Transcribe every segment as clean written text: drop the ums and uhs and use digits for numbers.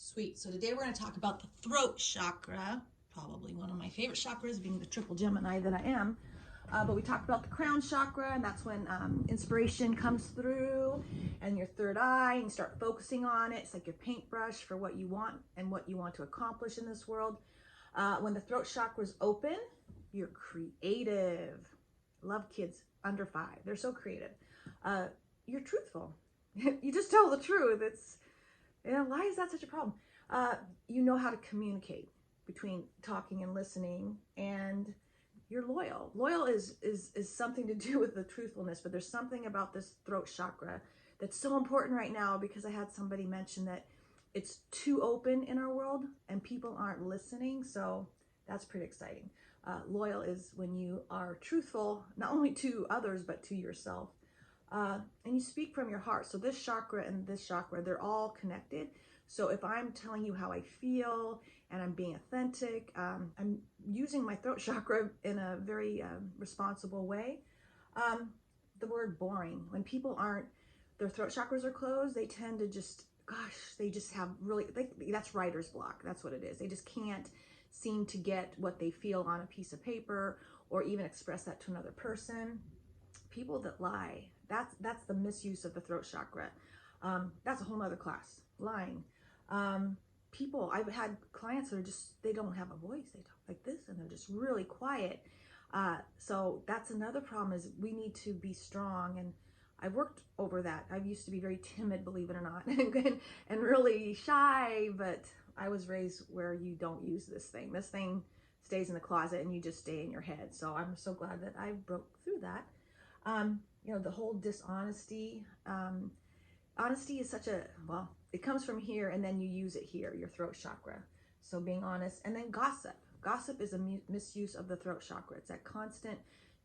Sweet. So today we're going to talk about the throat chakra, probably one of my favorite chakras, being the triple Gemini that I am. But we talked about the crown chakra, and that's when inspiration comes through, and your third eye, and you start focusing on it. It's like your paintbrush for what you want and what you want to accomplish in this world. When the throat chakra is open, you're creative. Love kids under 5. They're so creative. You're truthful. You just tell the truth. Why is that such a problem? You know how to communicate between talking and listening, and you're loyal. Loyal is something to do with the truthfulness, but there's something about this throat chakra that's so important right now, because I had somebody mention that it's too open in our world and people aren't listening. So that's pretty exciting. Loyal is when you are truthful, not only to others, but to yourself. And you speak from your heart. So this chakra and this chakra, they're all connected. So if I'm telling you how I feel and I'm being authentic, I'm using my throat chakra in a very responsible way. The word boring, when people their throat chakras are closed, they tend to they just have that's writer's block. That's what it is. They just can't seem to get what they feel on a piece of paper or even express that to another person. People that lie, that's the misuse of the throat chakra. That's a whole nother class, lying. People, I've had clients that they don't have a voice. They talk like this and they're just really quiet. So that's another problem, is we need to be strong. And I've worked over that. I used to be very timid, believe it or not, and really shy, but I was raised where you don't use this thing. This thing stays in the closet and you just stay in your head. So I'm so glad that I broke through that. The whole dishonesty. Honesty is it comes from here and then you use it here, your throat chakra. So being honest. And then gossip. Gossip is a misuse of the throat chakra. It's that constant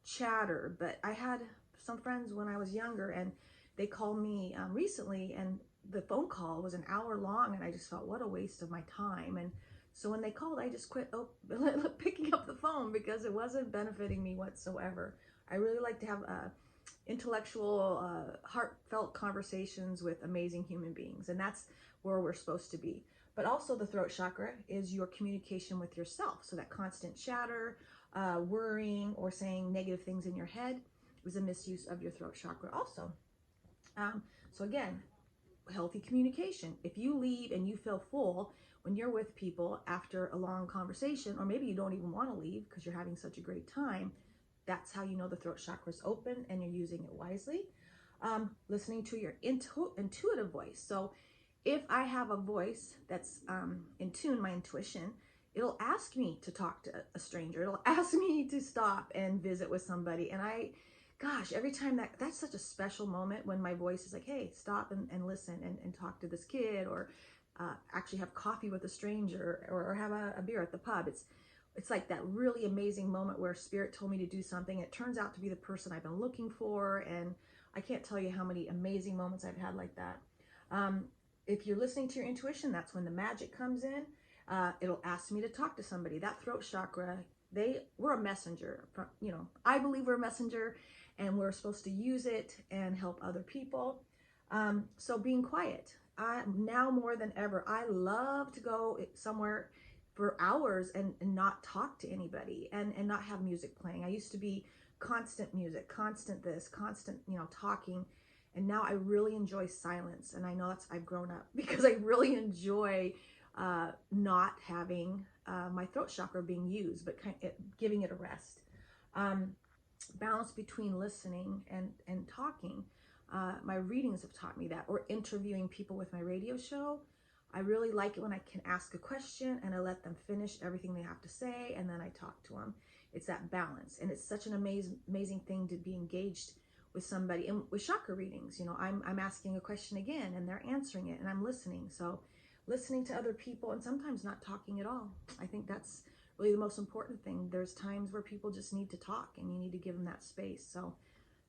chatter. But I had some friends when I was younger, and they called me recently, and the phone call was an hour long, and I just felt, what a waste of my time. And so when they called, I just quit picking up the phone, because it wasn't benefiting me whatsoever. I really like to have intellectual, heartfelt conversations with amazing human beings, and that's where we're supposed to be. But also the throat chakra is your communication with yourself. So that constant chatter, worrying, or saying negative things in your head is a misuse of your throat chakra also. So again, healthy communication. If you leave and you feel full when you're with people after a long conversation, or maybe you don't even want to leave because you're having such a great time, that's how you know the throat chakra is open and you're using it wisely. Listening to your intuitive voice. So if I have a voice that's in tune, my intuition, it'll ask me to talk to a stranger. It'll ask me to stop and visit with somebody. And every time that's such a special moment, when my voice is like, hey, stop and listen and talk to this kid, or actually have coffee with a stranger, or have a beer at the pub. It's like that really amazing moment where spirit told me to do something. It turns out to be the person I've been looking for. And I can't tell you how many amazing moments I've had like that. If you're listening to your intuition, that's when the magic comes in. It'll ask me to talk to somebody. That throat chakra, we're a messenger. I believe we're a messenger, and we're supposed to use it and help other people. So being quiet. Now more than ever, I love to go somewhere for hours and not talk to anybody, and not have music playing. I used to be constant music, constant this, constant, talking. And now I really enjoy silence. And I know I've grown up, because I really enjoy not having my throat chakra being used, but giving it a rest. Balance between listening and talking. My readings have taught me that, or interviewing people with my radio show. I really like it when I can ask a question and I let them finish everything they have to say, and then I talk to them. It's that balance. And it's such an amazing thing to be engaged with somebody. And with chakra readings, I'm asking a question again and they're answering it, and I'm listening. So listening to other people, and sometimes not talking at all. I think that's really the most important thing. There's times where people just need to talk, and you need to give them that space. So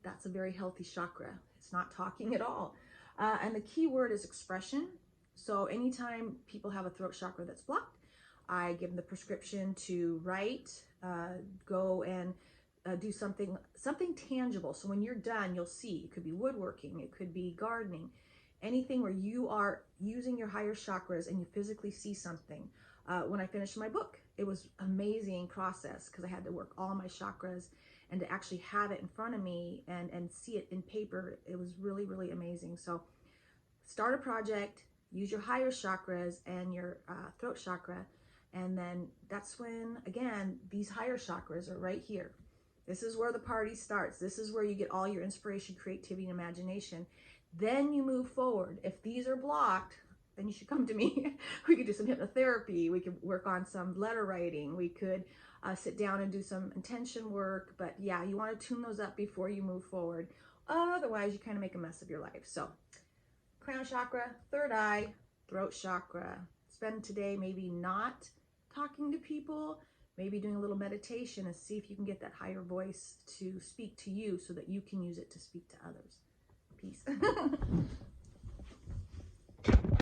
that's a very healthy chakra. It's not talking at all. And the key word is expression. So anytime people have a throat chakra that's blocked, I give them the prescription to write, go and do something tangible. So when you're done, you'll see. It could be woodworking, it could be gardening, anything where you are using your higher chakras and you physically see something. When I finished my book, it was an amazing process because I had to work all my chakras, and to actually have it in front of me and see it in paper, it was really, really amazing. So start a project, use your higher chakras and your throat chakra, and then that's when, again, these higher chakras are right here. This is where the party starts. This is where you get all your inspiration, creativity, and imagination. Then you move forward. If these are blocked, then you should come to me. We could do some hypnotherapy. We could work on some letter writing. We could sit down and do some intention work. But yeah, you want to tune those up before you move forward. Otherwise, you kind of make a mess of your life. So crown chakra, third eye, throat chakra. Spend today maybe not talking to people, maybe doing a little meditation, and see if you can get that higher voice to speak to you so that you can use it to speak to others. Peace.